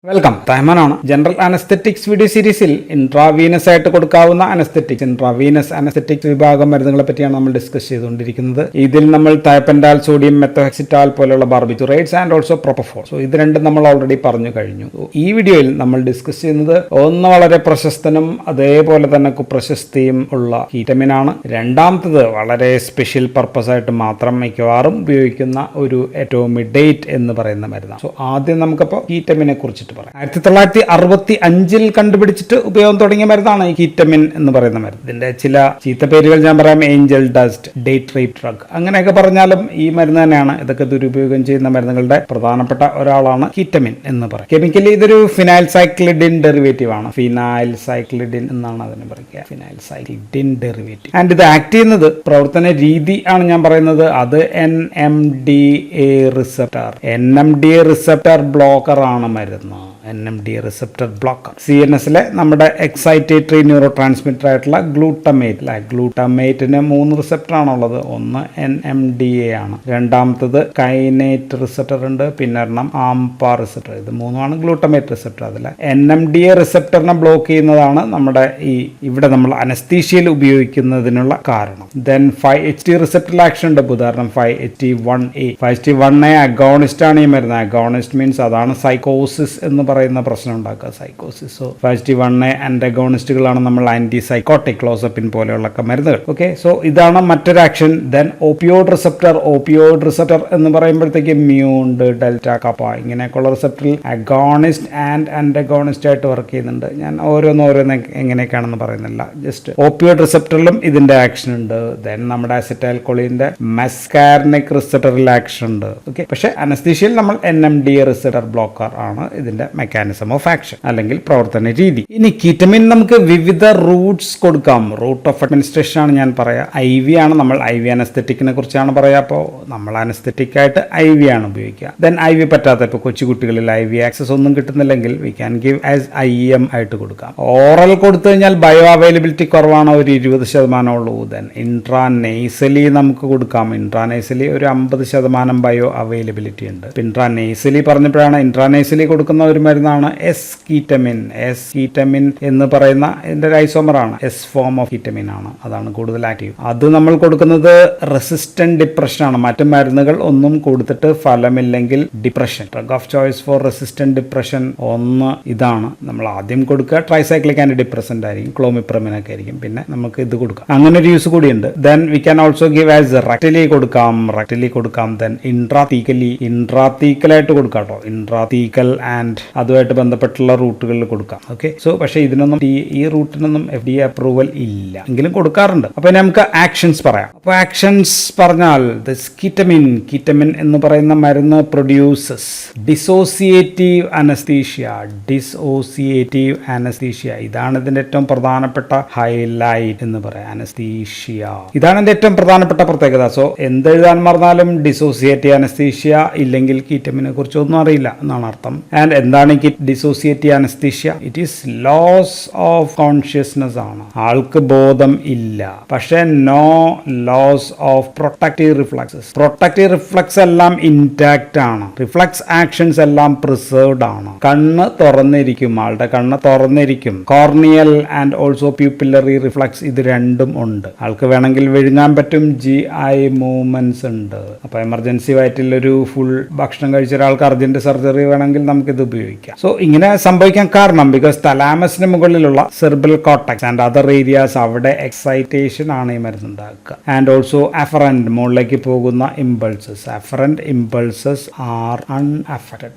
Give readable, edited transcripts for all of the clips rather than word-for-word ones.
Welcome. തൈമനാണ്. General anaesthetics video സീരീസിൽ intravenous ആയിട്ട് കൊടുക്കാവുന്ന അനസ്തെറ്റിക്സ്, ഇൻട്രാവീനസ് അനസ്തെറ്റിക്സ് വിഭാഗം മരുന്നുകളെ പറ്റിയാണ് നമ്മൾ ഡിസ്കസ് ചെയ്തുകൊണ്ടിരിക്കുന്നത്. ഇതിൽ നമ്മൾ തൈപെൻഡാൽ, സോഡിയം മെത്തോഹെക്സിറ്റാൽ പോലുള്ള ബാർബിറ്റുറേറ്റ്സ് ആൻഡ് ഓൾസോ പ്രൊപ്പഫോൾ. സോ ഇത് രണ്ടും നമ്മൾ ഓൾറെഡി പറഞ്ഞു കഴിഞ്ഞു. ഈ വീഡിയോയിൽ നമ്മൾ ഡിസ്കസ് ചെയ്യുന്നത് ഒന്ന് വളരെ പ്രശസ്തനും അതേപോലെ തന്നെ കുപ്രശസ്തിയും ഉള്ള കീറ്റമിനാണ്. രണ്ടാമത്തത് വളരെ സ്പെഷ്യൽ പർപ്പസ് ആയിട്ട് മാത്രം മിക്കവാറും ഉപയോഗിക്കുന്ന ഒരു എറ്റോമിഡേറ്റ് എന്ന് പറയുന്ന മരുന്നാണ്. സോ ആദ്യം നമുക്കപ്പോൾ കീറ്റമിനെ കുറിച്ചിട്ട് 1965 കണ്ടുപിടിച്ചിട്ട് ഉപയോഗം തുടങ്ങിയ മരുന്നാണ് ഈ കീറ്റമിൻ എന്ന് പറയുന്ന മരുന്ന്. ഇതിന്റെ ചില ചീത്ത പേരുകൾ ഞാൻ പറയാം. Angel dust, date rape drug, അങ്ങനെയൊക്കെ പറഞ്ഞാലും ഈ മരുന്ന് തന്നെയാണ്. ഇതൊക്കെ ദുരുപയോഗം ചെയ്യുന്ന മരുന്നുകളുടെ പ്രധാനപ്പെട്ട ഒരാളാണ് കീറ്റമിൻ എന്ന് പറയും. കെമിക്കലി ഇതൊരു ഫിനൈൽ സൈക്ലിഡിൻ ഡെറിവേറ്റീവ് ആണ്. ഫിനൈൽ സൈക്ലിഡിൻ എന്നാണ് അതിനെ പറയുക, ഫിനൈൽ സൈക്ലിഡിൻ ഡെറിവേറ്റീവ്. ആൻഡ് ഇത് ആക്ട് ചെയ്യുന്നത്, പ്രവർത്തന രീതി ആണ് ഞാൻ പറയുന്നത്, അത് NMDA receptor, NMDA receptor blocker ആണ് മരുന്ന്. NMDA receptor blocker. CNS-ലെ നമ്മുടെ എക്സൈറ്റേറ്ററി ന്യൂറോ ട്രാൻസ്മിറ്റർ ആയിട്ടുള്ള ഗ്ലൂട്ടമേറ്റ്, ഗ്ലൂട്ടമേറ്റിന് 3 റിസപ്റ്റർ ആണുള്ളത്. ഒന്ന് NMDA ആണ്, രണ്ടാമത്തത് കൈനേറ്റ് റിസപ്റ്റർ ഉണ്ട്, പിന്നെ ഒരെണ്ണം ആംപ റിസപ്റ്റർ. ഇത് മൂന്നുമാണ് ഗ്ലൂട്ടമേറ്റ് റിസപ്റ്റർ. അതിൽ NMDA റിസപ്റ്ററിനെ ബ്ലോക്ക് ചെയ്യുന്നതാണ് നമ്മുടെ ഇവിടെ നമ്മൾ അനസ്തീഷ്യയിൽ ഉപയോഗിക്കുന്നതിനുള്ള കാരണം. ദെൻ 5-HT റിസപ്റ്ററിൽ ആക്ഷൻ ഉണ്ട്. ഉദാഹരണം 5-HT1A. 5-HT1A അഗോണിസ്റ്റ് ആണ് ഈ മരുന്ന്. അഗോണിസ്റ്റ് മീൻസ് അതാണ് സൈക്കോസിസ് എന്ന് പറയുന്ന പ്രശ്നം ഉണ്ടാക്കുക, സൈക്കോസിസ്. സോ 5-HT1A ആന്റഗോണിസ്റ്റുകളാണ് നമ്മൾ ആന്റി സൈക്കോട്ടിക്, ക്ലോസപ്പിൻ പോലെയുള്ള മരുന്നുകൾ. ഓക്കെ, സോ ഇതാണ് മറ്റൊരു action. Then opioid receptor. Opioid receptor എന്ന് പറയുമ്പോഴത്തേക്ക് മ്യൂണ്ട്, ഡെൽറ്റ, കപ്പ ഇങ്ങനെയൊക്കെയുള്ള റിസപ്റ്ററിൽ അഗോണിസ്റ്റ് ആൻഡ് ആന്റഗോണിസ്റ്റ് ആയിട്ട് വർക്ക് ചെയ്യുന്നുണ്ട്. ഞാൻ ഓരോന്ന് എങ്ങനെയൊക്കെയാണെന്ന് പറയുന്നില്ല, ജസ്റ്റ് ഓപ്പിയോയിഡ് റിസപ്റ്ററിലും ഇതിന്റെ ആക്ഷൻ ഉണ്ട്. ദെൻ നമ്മുടെ അസറ്റൈൽ കൊളിന്റെ മെസ്കാർനിക് റിസപ്റ്ററിൽ ആക്ഷൻ ഉണ്ട്. ഓക്കെ, പക്ഷേ അനസ്തീഷ്യയിൽ നമ്മൾ NMDA റിസപ്റ്റർ ബ്ലോക്കർ ആണ് ഇതിന്റെ മെക്കാനിസം ഓഫ് ആക്ഷൻ അല്ലെങ്കിൽ പ്രവർത്തന രീതി. ഇനി കീറ്റമിൻ നമുക്ക് വിവിധ റൂട്ട്സ് കൊടുക്കാം. റൂട്ട് ഓഫ് അഡ്മിനിസ്ട്രേഷൻ ആണ് ഞാൻ പറയാം. IV ആണ്. നമ്മൾ IV അനസ്തെറ്റിക്കിനെ കുറിച്ചാണ് പറയാം. അപ്പോൾ നമ്മൾ അനസ്തെറ്റിക് ആയിട്ട് IV ആണ് ഉപയോഗിക്കുക. ദെൻ IV പറ്റാത്ത, ഇപ്പോൾ കൊച്ചുകുട്ടികളിൽ IV ആക്സസ് ഒന്നും കിട്ടുന്നില്ലെങ്കിൽ we can give as IM ആയിട്ട് കൊടുക്കാം. ഓറൽ കൊടുത്തു കഴിഞ്ഞാൽ ബയോ അവൈലബിലിറ്റി കുറവാണ്, ഒരു 20% ഉള്ളൂ. ദെൻ ഇൻട്രാനേസലി നമുക്ക് കൊടുക്കാം. ഇൻട്രാനേസലി ഒരു 50% ബയോ അവൈലബിലിറ്റി ഉണ്ട്. ഇൻട്രാനേസലി പറഞ്ഞപ്പോഴാണ് ഇൻട്രാനേസലി കൊടുക്കുന്ന ഒരു മരുന്നാണ് കീറ്റമിൻ. കീറ്റമിൻ എന്ന് പറയുന്ന ഇതിന്റെ ഐസോമറാണ്. ഫോം ഓഫ് കീറ്റമിൻ ആണ്, അതാണ് കൂടുതൽ ആക്റ്റീവ്. അത് നമ്മൾ കൊടുക്കുന്നത് റെസിസ്റ്റന്റ് ഡിപ്രഷൻ ആണ്. മറ്റു മരുന്നുകൾ ഒന്നും കൊടുത്തിട്ട് ഫലമില്ലെങ്കിൽ depression, drug of choice for resistant depression ഒന്ന് ഇതാണ്. നമ്മൾ ആദ്യം കൊടുക്കുക ട്രൈസൈക്ലിക് ആൻറ്റി ഡിപ്രസന്റ് ആയിരിക്കും, ക്ലോമിപ്രമിനൊക്കെ ആയിരിക്കും. പിന്നെ നമുക്ക് ഇത് കൊടുക്കാം. അങ്ങനെ ഒരു യൂസ് കൂടിയുണ്ട്. Then we can also give as rectally കൊടുക്കാം. ദെൻ ഇൻട്രാതീക്കലായിട്ട് കൊടുക്കാം കേട്ടോ. ഇൻട്രാതീക്കൽ ആൻഡ് അതുമായിട്ട് ബന്ധപ്പെട്ടുള്ള റൂട്ടുകളിൽ കൊടുക്കാം. ഓക്കെ, സോ പക്ഷേ ഇതിനൊന്നും ഈ റൂട്ടിനൊന്നും FDA അപ്രൂവൽ ഇല്ല, എങ്കിലും കൊടുക്കാറുണ്ട്. അപ്പൊ നമുക്ക് ആക്ഷൻസ് പറയാം. അപ്പൊ ആക്ഷൻസ് പറഞ്ഞാൽ കീറ്റമിൻ എന്ന് പറയുന്ന മരുന്ന് പ്രൊഡ്യൂസസ് ഡിസോസിയേറ്റീവ് അനസ്തീഷ്യ. ഇതാണ് ഇതിന്റെ ഏറ്റവും പ്രധാനപ്പെട്ട ഹൈലൈറ്റ് എന്ന് പറയാം. അനസ്തീഷ്യ ഇതാണ് ഇതിന്റെ ഏറ്റവും പ്രധാനപ്പെട്ട പ്രത്യേകത. സോ എന്തെഴുതാൻ മറന്നാലും ഡിസോസിയേറ്റീവ് അനസ്തീഷ്യ ഇല്ലെങ്കിൽ കീറ്റമിനെ കുറിച്ച് ഒന്നും അറിയില്ല എന്നാണ് അർത്ഥം. ആൻഡ് എന്താണ് dissociative anaesthesia? It is loss of consciousness ആണ്. ആൾക്ക് ബോധം ഇല്ല, പക്ഷെ no loss of protective reflex എല്ലാം ഇൻടാക്റ്റ് ആണ്. റിഫ്ലക്സ് ആക്ഷൻസ് എല്ലാം പ്രിസർവ്ഡ് ആണ്. കണ്ണ് തുറന്നിരിക്കും, ആളുടെ കണ്ണ് തുറന്നിരിക്കും. Corneal and also pupillary reflex, ഇത് രണ്ടും ഉണ്ട്. ആൾക്ക് വേണമെങ്കിൽ വിഴുങ്ങാൻ പറ്റും. GI മൂവ്മെന്റ്സ് ഉണ്ട്. അപ്പൊ എമർജൻസി വയറ്റിൽ ഒരു ഫുൾ ഭക്ഷണം കഴിച്ച ഒരാൾക്ക് അർജന്റ് സർജറി വേണമെങ്കിൽ നമുക്കിത് ഉപയോഗിക്കാം. സോ ഇങ്ങനെ സംഭവിക്കാൻ കാരണം ബിക്കോസ് തലാമസിന് മുകളിലുള്ള cerebral cortex and other areas, അവിടെ എക്സൈറ്റേഷൻ ആണ് ഈ മരുന്ന് ഉണ്ടാക്കുക. ആൻഡ് ഓൾസോ അഫറന്റ്, മുകളിലേക്ക് പോകുന്ന impulses. Afferent impulses are unaffected.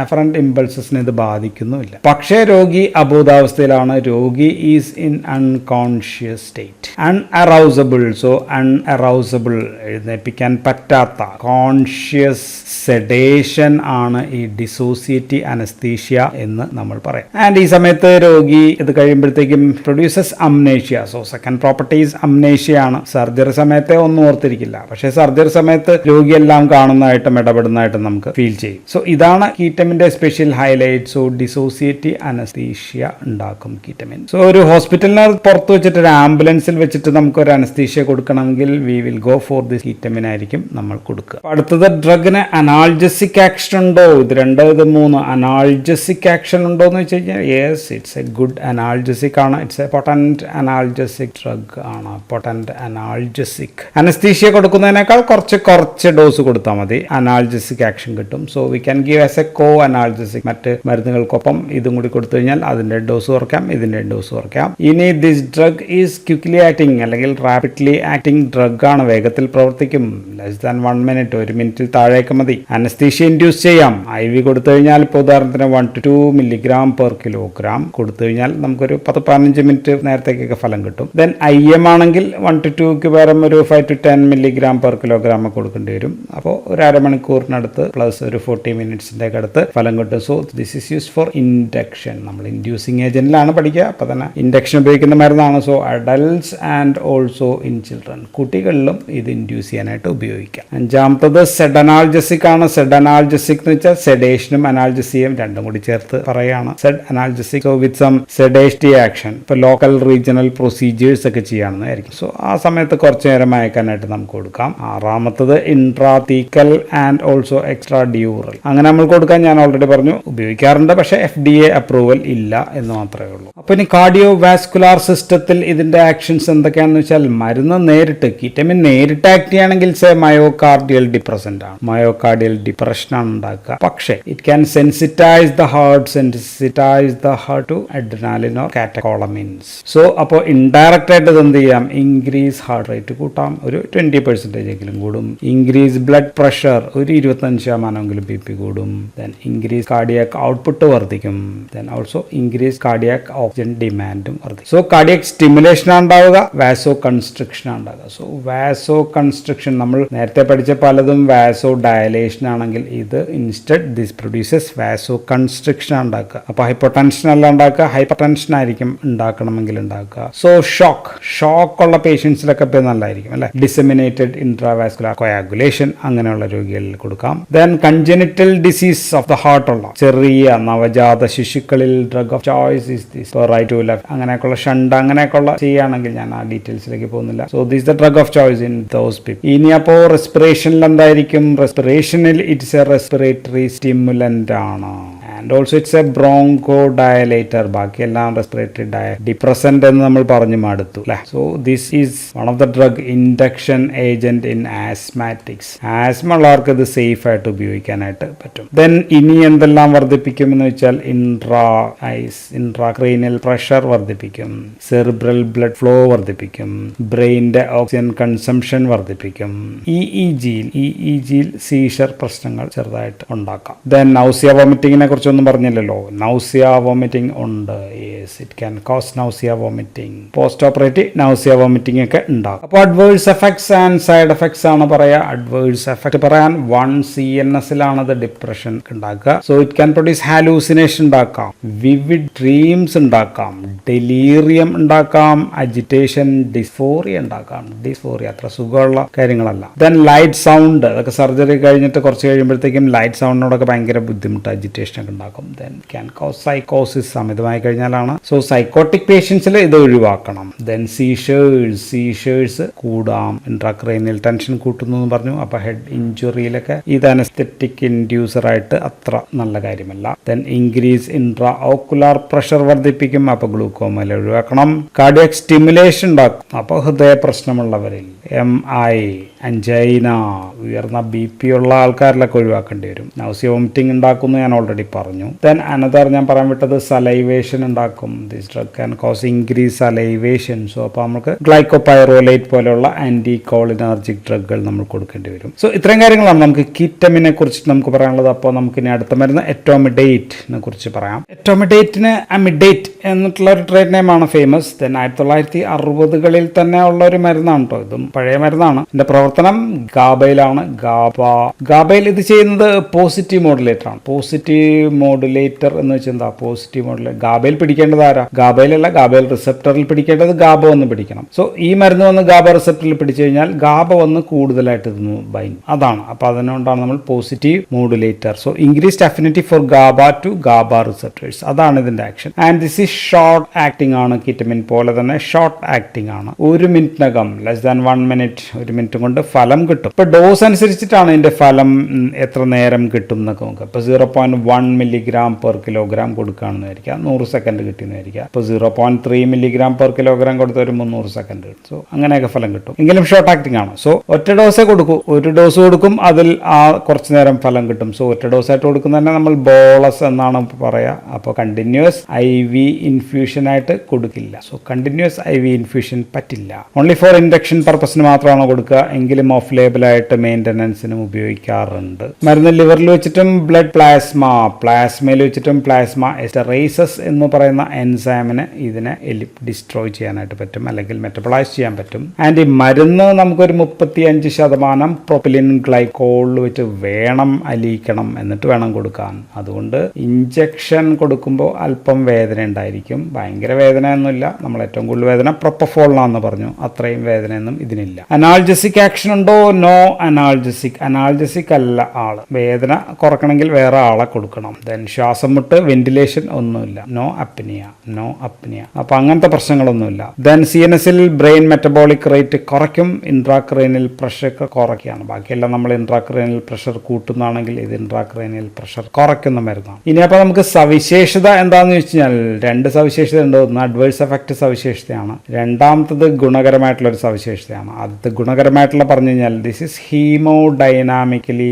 Afferent ഇമ്പൾസസിനെ ഇത് ബാധിക്കുന്നുമില്ല. പക്ഷേ രോഗി അബോധാവസ്ഥയിലാണ്. രോഗി is in unconscious state. Unarousable. So unarousable, എഴുന്നേൽപ്പിക്കാൻ പറ്റാത്ത. കോൺഷ്യസ് സെഡേഷൻ ആണ് ഈ ഡിസോസിയേറ്റീവ് അനസ്തീഷ്യ എന്ന് നമ്മൾ പറയാം. ആൻഡ് ഈ സമയത്ത് രോഗി ഇത് കഴിയുമ്പോഴത്തേക്കും produces amnesia. So second property is amnesia ആണ്. സർജറി സമയത്തെ ഒന്നും ഓർത്തിരിക്കില്ല, പക്ഷേ സർജറി സമയത്ത് രോഗി എല്ലാം കാണുന്നതായിട്ടും ഇടപെടുന്നതായിട്ടും നമുക്ക് ഫീൽ ചെയ്യും. സോ ഇതാണ് കീറ്റമിന്റെ special highlight. So dissociative anaesthesia ഉണ്ടാക്കും കീറ്റമിൻ. സോ ഒരു ഹോസ്പിറ്റലിന് പുറത്ത് വെച്ചിട്ട് ഒരു ആംബുലൻസിൽ വെച്ചിട്ട് നമുക്ക് ഒരു അനസ്തീഷ്യ കൊടുക്കണമെങ്കിൽ we will go for this ketamine ആയിരിക്കും നമ്മൾ കൊടുക്കുക. അടുത്തത് ഡ്രഗിന് അനാൾജസിക് ആക്ഷൻ ഉണ്ടോ? ഇത് 2 ഇത് 3. അനാൾജസിക് ആക്ഷൻ ഉണ്ടോ എന്ന് വെച്ച് കഴിഞ്ഞാൽ yes, it's a good analgesic ആണ്. It's a potent analgesic drug ആണ്. Potent analgesic. അനസ്തീഷ്യ കൊടുക്കുന്നതിനേക്കാൾ കുറച്ച് ഡോസ് കൊടുത്താൽ മതി, അനാൾജസിക് ആക്ഷൻ കിട്ടും. So we can give as a co analgesic. മറ്റ് മരുന്നുകൾക്കൊപ്പം ഇതും കൂടി കൊടുത്തു കഴിഞ്ഞാൽ അതിന്റെ ഡോസ് കുറയ്ക്കാം, ഇതിന്റെ ഡോസ് കുറയ്ക്കാം. ഇനി this drug is quickly acting അല്ലെങ്കിൽ റാപ്പിഡ്ലി ആക്ടിങ് ഡ്രഗ് ആണ്. വേഗത്തിൽ പ്രവർത്തിക്കും. ലെസ് ദാൻ 1 മിനിറ്റ്, 1 മിനിറ്റിൽ താഴേക്ക് മതി. അനസ്തീഷ്യ ഇൻഡ്യൂസ് ചെയ്യാം. IV കൊടുത്തു കഴിഞ്ഞാൽ ഇപ്പോൾ ഉദാഹരണത്തിന് 1 to 2 mg/kg കൊടുത്തു കഴിഞ്ഞാൽ നമുക്കൊരു 10-15 മിനിറ്റ് നേരത്തേക്കൊക്കെ ഫലം കിട്ടും. ദെൻ IM ആണെങ്കിൽ 1 to 2ക്ക് പകരം ഒരു 5 to 10 mg/kg കൊടുക്കേണ്ടി വരും. അപ്പോൾ ഒരു അരമണിക്കൂറിനടുത്ത് പ്ലസ് ഒരു 40 മിനിറ്റ്സിൻ്റെ അടുത്ത് ഫലം കിട്ടും. So this is used for induction. നമ്മൾ ഇൻഡ്യൂസിങ് ഏജന്റിലാണ് പഠിക്കുക, അപ്പോൾ തന്നെ ഇൻഡക്ഷൻ ഉപയോഗിക്കുന്ന മരുന്നാണ്. So adults and also in children, കുട്ടികളിലും ഇത് ഇൻഡ്യൂസ് ചെയ്യാനായിട്ട് ഉപയോഗിക്കാം. അഞ്ചാമത്തത് സെഡനാൾജസിക് ആണ്. സെഡനാൾജസിക് എന്ന് വെച്ചാൽ സെഡേഷനും അനാൾജസിയും രണ്ടും കൂടി ചേർത്ത് പറയാണ്. Sedo analgesic with some sedative action. ഇപ്പോൾ ലോക്കൽ റീജിയണൽ പ്രൊസീജിയേഴ്സ് ഒക്കെ ചെയ്യാവുന്നതായിരിക്കും. സോ ആ സമയത്ത് കുറച്ചു നേരം മയക്കാനായിട്ട് നമുക്ക് കൊടുക്കാം. ആറാമത്തത് ഇൻട്രാതീക്കൽ ആൻഡ് ഓൾസോ എക്സ്ട്രാ ഡ്യൂറൽ. അങ്ങനെ നമ്മൾ കൊടുക്കാൻ ഞാൻ ഓൾറെഡി പറഞ്ഞു ഉപയോഗിക്കാറുണ്ട്, പക്ഷേ FDA അപ്രൂവൽ ഇല്ല എന്ന് മാത്രമേ ഉള്ളൂ. അപ്പോൾ ഇനി കാർഡിയോ വാസ്കുലാർ സിസ്റ്റത്തിൽ ഇതിന്റെ ആക്ഷൻസ് എന്തൊക്കെയാണെന്ന് വെച്ചാൽ മരുന്ന് നേരിട്ട് കീറ്റമിൻ നേരിട്ട് ആക്ട് ചെയ്യുകയാണെങ്കിൽ മയോകാർഡിയൽ ഡിപ്രസന്റ് ആണ്, മയോകാർഡിയൽ ഡിപ്രഷൻ ആണ് ഉണ്ടാക്കുക. പക്ഷേ it can sensitize the heart to adrenaline or catecholamines. So അപ്പോൾ ഇൻഡയറക്റ്റ് ആയിട്ട് ഇത് എന്ത് ചെയ്യാം, ഇൻക്രീസ് ഹാർട്ട് റേറ്റ് കൂട്ടാം, ഒരു 20% കൂടും. ഇൻക്രീസ് ബ്ലഡ് പ്രഷർ, ഒരു 25% BP കൂടും. ദെൻ ഇൻക്രീസ് കാർഡിയാക് ഔട്ട്പുട്ട് വർദ്ധിക്കും. Then also increase cardiac oxygen ഡിമാൻഡും വർദ്ധിക്കും. സോ കാർഡിയാക് സ്റ്റിമുലേഷൻ ഉണ്ടാവുക, വാസോ കൺസ്ട്രിക്ഷൻ ഉണ്ടാവുക. സോ വാസോ കൺസ്ട്രിക്ഷൻ നമ്മൾ നേരത്തെ പഠിച്ച പലതും വാസോ ഡയലേഷൻ ആണെങ്കിൽ ഇത് instead this produces vasoconstriction ഉണ്ടാക്കുക. അപ്പോൾ ഹൈപ്പോടെൻഷൻ അല്ല ഉണ്ടാക്കുക, ഹൈപ്പർ ടെൻഷൻ ആയിരിക്കും ഉണ്ടാക്കണമെങ്കിൽ ഉണ്ടാക്കുക. സോ ഷോക്ക് ഉള്ള പേഷ്യൻസിലൊക്കെ ഇപ്പോൾ നല്ലതായിരിക്കും അല്ലെ. ഡിസെമിനേറ്റഡ് ഇൻട്രാവാസ്കുലർ കൊയാഗുലേഷൻ അങ്ങനെയുള്ള രോഗികളിൽ കൊടുക്കാം. Then congenital disease of the heart ഉള്ള ചെറിയ നവജാത ശിശുക്കളിൽ drug of choice is this right to left അങ്ങനെയൊക്കെയുള്ള ഷണ്ട് അങ്ങനെയൊക്കെയുള്ള ചെയ്യുകയാണെങ്കിൽ ഞാൻ ആ ഡീറ്റെയിൽസിലേക്ക് പോകുന്നില്ല. So this the drug of choice in those people. ഇനി അപ്പോൾ റെസ്പിറേഷനിൽ എന്തായിരിക്കും, റെസ്പിറേഷനിൽ ഇറ്റ്സ് എ റെസ്പിറേറ്ററി സ്റ്റിമുലന്റ് ആണ്. And also it's a bronchodilator. ബാക്കിയെല്ലാം റെസ്പിറേറ്ററി ഡിപ്രസന്റ് എന്ന് നമ്മൾ പറഞ്ഞു മടുത്തു അല്ലെ. So this is one of the drug induction agent in asthmatics. Asthma ഉള്ളവർക്ക് ഇത് സേഫ് ആയിട്ട് ഉപയോഗിക്കാനായിട്ട് പറ്റും. ദെൻ ഇനി എന്തെല്ലാം വർദ്ധിപ്പിക്കും എന്ന് വെച്ചാൽ ഇൻട്രാക്രീനിയൽ പ്രഷർ വർദ്ധിപ്പിക്കും, സെറിബ്രൽ ബ്ലഡ് ഫ്ലോ വർദ്ധിപ്പിക്കും, ബ്രെയിനിന്റെ ഓക്സിജൻ കൺസംഷൻ വർദ്ധിപ്പിക്കും. ഇഇജിയിൽ സീഷർ പ്രശ്നങ്ങൾ ചെറുതായിട്ട് ഉണ്ടാക്കാം. ദെൻ നൗസിയ വോമിറ്റിങ്ങിനെ കുറിച്ച് ഒന്നും പറഞ്ഞില്ലല്ലോ. നൗസിയ വോമിറ്റിംഗ് ഉണ്ട്. Yes, it can cos nausea vomiting. Post operative nausea vomiting ഒക്കെ ഉണ്ടാകും. അപ്പോൾ adverse effects and side effects ആണ് പറയാ. അഡ്വേഴ്സ് എഫക്ട് പറയാൻ 1 CNS-ലാണ് അത് ഡിപ്രഷൻ ഉണ്ടാക്കുക. So it can produce hallucination ഉണ്ടാക്കാം, വിവിഡ് ഡ്രീംസ് ഉണ്ടാക്കാം, ഡെലീറിയം ഉണ്ടാക്കാം, അജിറ്റേഷൻ, ഡിസ്ഫോറിയ ഉണ്ടാക്കാം. ഡിസ്ഫോറിയ അത്ര സുഖമുള്ള കാര്യങ്ങളല്ല. ദെൻ ലൈറ്റ് സൗണ്ട്, അതൊക്കെ സർജറി കഴിഞ്ഞിട്ട് കുറച്ച് കഴിയുമ്പോഴത്തേക്കും ലൈറ്റ് സൗണ്ടിനോടൊക്കെ ഭയങ്കര ബുദ്ധിമുട്ട്, അജിറ്റേഷൻ ഒക്കെ ഉണ്ടാക്കും. ദെൻ ക്യാൻ കോസ് സൈക്കോസിസ്, അമിതമായി കഴിഞ്ഞാലാണ്. സോ സൈക്കോട്ടിക് പേഷ്യൻസിൽ ഇത് ഒഴിവാക്കണം. ദെൻ സീഷേഴ്സ് കൂടാം, ഇൻട്രാക്രൈനിയൽ ടെൻഷൻ കൂട്ടുന്നു എന്ന് പറഞ്ഞു. അപ്പൊ ഹെഡ് ഇഞ്ചുറിയിലൊക്കെ ഇത് അനസ്തെറ്റിക് ഇൻഡ്യൂസർ ആയിട്ട് അത്ര നല്ല കാര്യമല്ല. Then increase intra ocular pressure വർദ്ധിപ്പിക്കും. അപ്പൊ ഗ്ലൂക്കോമയിൽ ഒഴിവാക്കണം. കാർഡിയാക് സ്റ്റിമുലേഷൻ ഉണ്ടാക്കും. അപ്പോൾ ഹൃദയ പ്രശ്നമുള്ളവരിൽ MI, അഞ്ചൈന, ഉയർന്ന BP ഉള്ള ആൾക്കാരിലൊക്കെ ഒഴിവാക്കേണ്ടി വരും. നൗസിയ വോമിറ്റിംഗ് ഉണ്ടാക്കുന്നു ഞാൻ ഓൾറെഡി പറഞ്ഞു. ദെൻ അനദർ ഞാൻ പറയാൻ വിട്ടത് സലൈവേഷൻ ഉണ്ടാക്കും. This drug can cos increase salivation. So അപ്പോൾ നമുക്ക് ഗ്ലൈക്കോപൈറോലേറ്റ് പോലെയുള്ള ആന്റി കോളിനർജിക് ഡ്രഗുകൾ നമ്മൾ കൊടുക്കേണ്ടി വരും. സോ ഇത്രയും കാര്യങ്ങളാണ് നമുക്ക് കീറ്റമിനെ കുറിച്ച് നമുക്ക് പറയാനുള്ളത്. അപ്പോൾ നമുക്ക് ഇനി അടുത്ത മരുന്ന് എറ്റോമിഡേറ്റിനെ കുറിച്ച് പറയാം. എറ്റോമിഡേറ്റിന് അമിഡേറ്റ് എന്നിട്ടുള്ള ഒരു ട്രേഡ് നെയിമാണ് ഫേമസ്. ദെൻ 1960-കളിൽ തന്നെ ഉള്ള ഒരു മരുന്നാണ് കേട്ടോ. ഇതും പഴയ മരുന്നാണ്. ഇതിന്റെ പ്രവർത്തനം ഗാബയിലാണ്. ഗാബയിൽ ഇത് ചെയ്യുന്നത് പോസിറ്റീവ് മോഡുലേറ്റർ ആണ്. പോസിറ്റീവ് മോഡുലേറ്റർ എന്ന് വെച്ചാൽ എന്താ പോസിറ്റീവ് മോഡുലേറ്റർ? ഗാബയിൽ പിടിക്കേണ്ടത് ആരാ? ഗാബയിലല്ല, ഗാബയിൽ റിസപ്റ്ററിൽ പിടിക്കേണ്ടത് ഗാബ വന്ന് പിടിക്കണം. സോ ഈ മരുന്ന് വന്ന് ഗാബ റിസപ്റ്ററിൽ പിടിച്ചു കഴിഞ്ഞാൽ ഗാബ വന്ന് കൂടുതലായിട്ട് ഇതൊന്ന് ബൈൻഡ്, അതാണ്. അപ്പൊ അതിനുകൊണ്ടാണ് നമ്മൾ positive modulator. So increased affinity for GABA to GABA receptors, അതാണ് ഇതിന്റെ action. And this is short acting ആണ്. കിറ്റമിൻ പോലെ തന്നെ ഷോർട്ട് ആക്ടിംഗ് ആണ്. 1 മിനിറ്റിനകം, ലെസ് ദാൻ 1 മിനിറ്റ്, 1 മിനിറ്റ് കൊണ്ട് ഫലം കിട്ടും. ഇപ്പൊ ഡോസ് അനുസരിച്ചിട്ടാണ് ഇതിന്റെ ഫലം എത്ര നേരം കിട്ടും എന്നൊക്കെ നോക്കുക. ഇപ്പൊ 0.1 mg മില്ലിഗ്രാം പെർ കിലോഗ്രാം കൊടുക്കുകയാണെന്ന് വിചാരിക്കുക, 100 സെക്കൻഡ് കിട്ടിയെന്ന് വിചാരിക്കുക. അപ്പോൾ 0.3 മില്ലിഗ്രാം പെർ കിലോഗ്രാം കൊടുത്ത ഒരു 300 സെക്കൻഡ് കിട്ടും. സോ അങ്ങനെയൊക്കെ ഫലം കിട്ടും. എങ്കിലും ഷോർട്ട് ആക്ടിംഗ് ആണ്. സോ ഒറ്റ ഡോസേ കൊടുക്കൂ, ഒരു ഡോസ് കൊടുക്കും, അതിൽ കുറച്ച് നേരം ഫലം കിട്ടും. സോ ഒറ്റ ഡോസായിട്ട് കൊടുക്കുന്നതന്നെ നമ്മൾ ബോളസ് എന്നാണ് പറയുക. അപ്പോൾ കണ്ടിന്യൂസ് IV ഇൻഫ്യൂഷൻ ആയിട്ട് കൊടുക്കില്ല. സോ കണ്ടിന്യൂസ് IV ഇൻഫ്യൂഷൻ പറ്റില്ല. ഓൺലി ഫോർ ഇൻഡക്ഷൻ പർപ്പസിന് മാത്രമാണ് കൊടുക്കുക. എങ്കിലും ഓഫ് ലേബിളായിട്ട് മെയിൻ്റനൻസിനും ഉപയോഗിക്കാറുണ്ട്. മരുന്ന് ലിവറിൽ വെച്ചിട്ടും ബ്ലഡ് പ്ലാസ്മയിൽ വെച്ചിട്ടും പ്ലാസ്മ എസ്റ്ററേസസ് എന്ന് പറയുന്ന എൻസൈമിന് ഇതിനെ ഡിസ്ട്രോയ് ചെയ്യാനായിട്ട് പറ്റും, അല്ലെങ്കിൽ മെറ്റബോളൈസ് ചെയ്യാൻ പറ്റും. ആൻഡ് ഈ മരുന്ന് നമുക്കൊരു 35% പ്രൊപ്പിലിൻ ഗ്ലൈക്കോളിൽ വെച്ച് വേണം അലിയിക്കണം, എന്നിട്ട് വേണം കൊടുക്കാൻ. അതുകൊണ്ട് ഇഞ്ചക്ഷൻ കൊടുക്കുമ്പോൾ അല്പം വേദന ഉണ്ടായിരിക്കും. ഭയങ്കര വേദന ഒന്നുമില്ല. നമ്മൾ ഏറ്റവും കൂടുതൽ വേദന പ്രൊപ്പഫോളിനാന്ന് പറഞ്ഞു, അത്രയും വേദനയൊന്നും ഇതിനില്ല. അനാൾജസിക് ആക്ഷൻ ഉണ്ടോ? നോ അനാൾജസിക് അല്ല ആള്. വേദന കുറക്കണമെങ്കിൽ വേറെ ആളെ കൊടുക്കണം. ദെൻ ശ്വാസം മുട്ട്, വെന്റിലേഷൻ ഒന്നുമില്ല. No apnoea. അപ്പൊ അങ്ങനത്തെ പ്രശ്നങ്ങളൊന്നുമില്ല. ദെൻ CNSൽ ബ്രെയിൻ മെറ്റബോളിക് റേറ്റ് കുറയ്ക്കും, ഇൻട്രാക്രൈനിയൽ പ്രഷർ കുറയ്ക്കുകയാണ്. ബാക്കിയെല്ലാം നമ്മൾ ഇൻട്രാക്രൈനിയൽ പ്രഷർ കൂട്ടുന്നതാണെങ്കിൽ ഇത് ഇൻട്രാക്രൈനിയൽ പ്രഷർ കുറയ്ക്കുന്ന മരുന്നാണ്. ഇനി അപ്പോൾ നമുക്ക് സവിശേഷത എന്താണെന്ന് വെച്ച് കഴിഞ്ഞാൽ 2 സവിശേഷത ഉണ്ട്. ഒന്ന് അഡ്വേഴ്സ് എഫക്റ്റ് സവിശേഷതയാണ്, രണ്ടാമത്തത് ഗുണകരമായിട്ടുള്ള ഒരു സവിശേഷതയാണ്. ആദ്യത്തെ ഗുണകരമായിട്ടുള്ള പറഞ്ഞു കഴിഞ്ഞാൽ ദിസ് ഇസ് ഹീമോഡൈനാമിക്കലി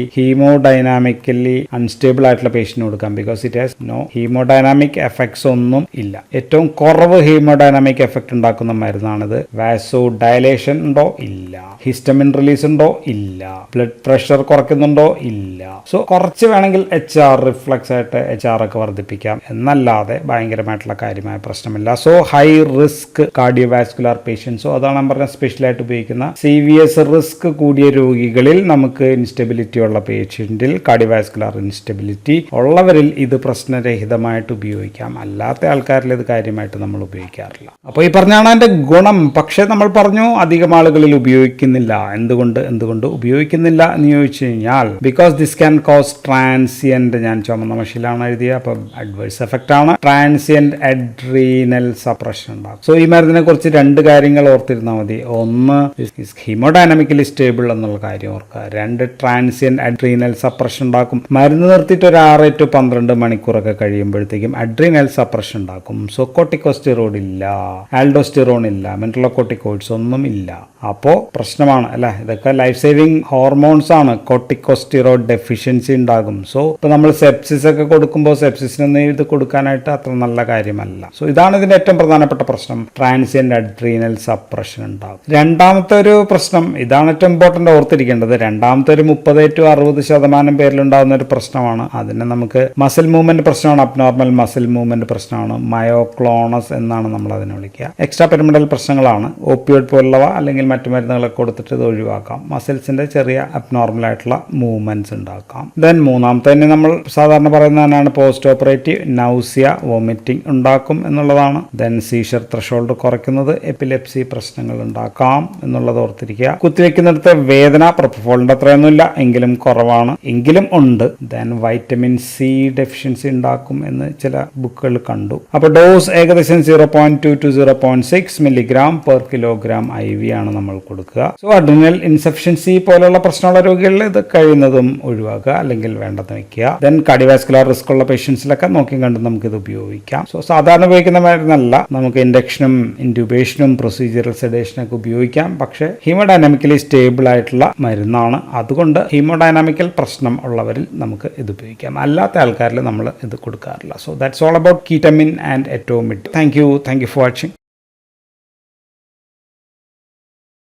അൺസ്റ്റേബിൾ ആയിട്ടുള്ള പേഷ്യന്റ് കൊടുക്കാം. Because it has no haemodynamic effects ഒന്നും ഇല്ല. ഏറ്റവും കുറവ് ഹീമോഡൈനാമിക് എഫക്ട് ഉണ്ടാക്കുന്ന മരുന്നാണിത്. വാസോ ഡയലേഷൻ ഉണ്ടോ? ഇല്ല. ഹിസ്റ്റമിൻ റിലീസ് ഉണ്ടോ? ഇല്ല. ബ്ലഡ് പ്രഷർ കുറയ്ക്കുന്നുണ്ടോ? ഇല്ല. സോ കുറച്ച് വേണമെങ്കിൽ HR റിഫ്ലക്സ് ആയിട്ട് HR ഒക്കെ വർദ്ധിപ്പിക്കാം, എന്നല്ലാതെ ഭയങ്കരമായിട്ടുള്ള കാര്യമായ പ്രശ്നമില്ല. സോ ഹൈ റിസ്ക് കാർഡിയോവാസ്കുലർ പേഷ്യൻസോ, അതാണ് ഞാൻ പറഞ്ഞ സ്പെഷ്യലായിട്ട് ഉപയോഗിക്കുന്ന സീരിയസ് റിസ്ക് കൂടിയ രോഗികളിൽ, നമുക്ക് ഇൻസ്റ്റെബിലിറ്റി ഉള്ള പേഷ്യന്റിൽ, കാർഡിയോവാസ്കുലർ ഇൻസ്റ്റെബിലിറ്റി ഉള്ളവരിൽ ഇത് പ്രശ്നരഹിതമായിട്ട് ഉപയോഗിക്കാം. അല്ലാത്ത ആൾക്കാരിൽ ഇത് കാര്യമായിട്ട് നമ്മൾ ഉപയോഗിക്കാറില്ല. അപ്പോൾ ഈ പറഞ്ഞാണ് അതിന്റെ ഗുണം. പക്ഷേ നമ്മൾ പറഞ്ഞു അധികം ആളുകളിൽ ഉപയോഗിക്കുന്നില്ല. എന്തുകൊണ്ട് ഉപയോഗിക്കുന്നില്ല എന്ന് ചോദിച്ചു കഴിഞ്ഞാൽ because this can cos transient, ഞാൻ ചുമന്ന മഷിലാണ് എഴുതിയ, അപ്പം അഡ്വേഴ്സ് എഫക്റ്റ് ആണ്, ട്രാൻസിയന്റ് അഡ്രീനൽ സപ്രഷൻ ഉണ്ടാകും. സോ ഈ മരുന്നിനെ കുറിച്ച് 2 കാര്യങ്ങൾ ഓർത്തിരുന്നാൽ മതി. ഒന്ന്, ഹീമോഡൈനാമിക്കലി സ്റ്റേബിൾ എന്നുള്ള കാര്യം ഓർക്കുക. 2, ട്രാൻസിയന്റ് അഡ്രീനൽ സപ്രഷൻ ഉണ്ടാക്കും. മരുന്ന് നിർത്തിയിട്ട് ഒരു 6 to 12 മണിക്കൂറൊക്കെ കഴിയുമ്പോഴത്തേക്കും അഡ്രീനൽ സപ്രഷൻ ഉണ്ടാക്കും. സോ കോർട്ടിക്കോസ്റ്റെറോയിഡ് ഇല്ല, ആൽഡോസ്റ്റിറോൺ ഇല്ല, മെന്റലോകോർട്ടിക്കോയിഡ്സ് ഒന്നും ഇല്ല. അപ്പോൾ പ്രശ്നമാണ് അല്ലേ. ഇതൊക്കെ ലൈഫ് സേവിങ് ഹോർമോൺസ് ആണ്. കോർട്ടിക്കോസ്റ്റെറോയിഡ് ഡെഫിഷ്യൻസി ഉണ്ടാകും. സോ ഇപ്പോൾ നമ്മൾ സെപ്സിസ് ഒക്കെ കൊടുക്കുമ്പോൾ സെപ്സിസിനൊന്നും ഇത് കൊടുക്കാനായിട്ട് അത്ര നല്ല കാര്യമല്ല. സോ ഇതാണ് ഇതിന്റെ ഏറ്റവും പ്രധാനപ്പെട്ട പ്രശ്നം, ട്രാൻസിയന്റ് അഡ്രീനൽ സപ്രഷൻ ഉണ്ടാകും. രണ്ടാമത്തെ ഒരു പ്രശ്നം, ഇതാണ് ഏറ്റവും ഇമ്പോർട്ടൻ്റ് ഓർത്തിരിക്കേണ്ടത്. രണ്ടാമത്തെ ഒരു 30 to 60% പേരിലുണ്ടാകുന്ന ഒരു പ്രശ്നമാണ്. അതിനെ നമുക്ക് മസിൽ മൂവ്മെന്റ് പ്രശ്നമാണ്, അബ്നോർമൽ മസിൽ മൂവ്മെന്റ് പ്രശ്നമാണ്, മയോക്ലോണസ് എന്നാണ് നമ്മൾ അതിനെ വിളിക്കുക. എക്സ്ട്രാ പിരമിഡൽ പ്രശ്നങ്ങളാണ്. ഓപ്പിയോയിഡ് പോലുള്ളവ അല്ലെങ്കിൽ മറ്റു മരുന്നുകളൊക്കെ കൊടുത്തിട്ട് ഇത് ഒഴിവാക്കാം. മസിൽസിന്റെ ചെറിയ അബ്നോർമൽ ആയിട്ടുള്ള മൂവ്മെന്റ്സ് ഉണ്ടാക്കാം. ദെൻ മൂന്നാമത്തെ തന്നെ നമ്മൾ സാധാരണ പറയുന്നതാണ് പോസ്റ്റ് ഓപ്പറേറ്റീവ് നൗസിയ, വോമിറ്റിംഗ് ഉണ്ടാക്കും എന്നുള്ളതാണ്. ദെൻ സീഷർ ത്രഷോൾഡ് കുറയ്ക്കുന്നത് എപ്പിലെപ്സി പ്രശ്നങ്ങൾ ഉണ്ടാക്കാം എന്നുള്ളത് ഓർത്തിരിക്കുക. കുത്തിവെക്കുന്നിടത്ത് വേദന പ്രൊപ്പഫോളിന്റെ അത്രയൊന്നുമില്ല, എങ്കിലും കുറവാണ്, എങ്കിലും ഉണ്ട്. ദെൻ വൈറ്റമിൻ C ഡെഫിഷ്യൻസി ഉണ്ടാക്കും എന്ന് ചില ബുക്കുകൾ കണ്ടു. അപ്പോൾ ഡോസ് ഏകദേശം 0.2 to 0.6 milligram per kilogram IV ആണ് നമ്മൾ കൊടുക്കുക. സോ അഡ്രിനൽ ഇൻസഫിഷ്യൻസി പോലുള്ള പ്രശ്നമുള്ള രോഗികളിൽ ഇത് കഴിയുന്നതും ഒഴിവാക്കുക, അല്ലെങ്കിൽ വേണ്ടെന്ന് വെക്കുക. ദെൻ കാർഡിയോവാസ്കുലർ റിസ്ക് ഉള്ള പേഷ്യൻസിലൊക്കെ നോക്കി കണ്ട് നമുക്ക് ഇത് ഉപയോഗിക്കാം. സോ സാധാരണ ഉപയോഗിക്കുന്ന മരുന്നല്ല, നമുക്ക് ഇൻഡക്ഷനും ഇൻഡ്യൂബേഷനും പ്രൊസീജിയറൽ സെഡേഷനൊക്കെ ഉപയോഗിക്കാം. പക്ഷേ ഹീമോഡൈനാമിക്കലി സ്റ്റേബിൾ ആയിട്ടുള്ള മരുന്നാണ്. അതുകൊണ്ട് ഹീമോഡൈനാമിക്കൽ പ്രശ്നം ഉള്ളവരിൽ നമുക്ക് ഇത് ഉപയോഗിക്കാം. അല്ലാത്ത ആൾക്കാരിൽ നമ്മൾ ഇത് കൊടുക്കാറില്ല. So that's all about ketamine and etomidate. Thank you for watching.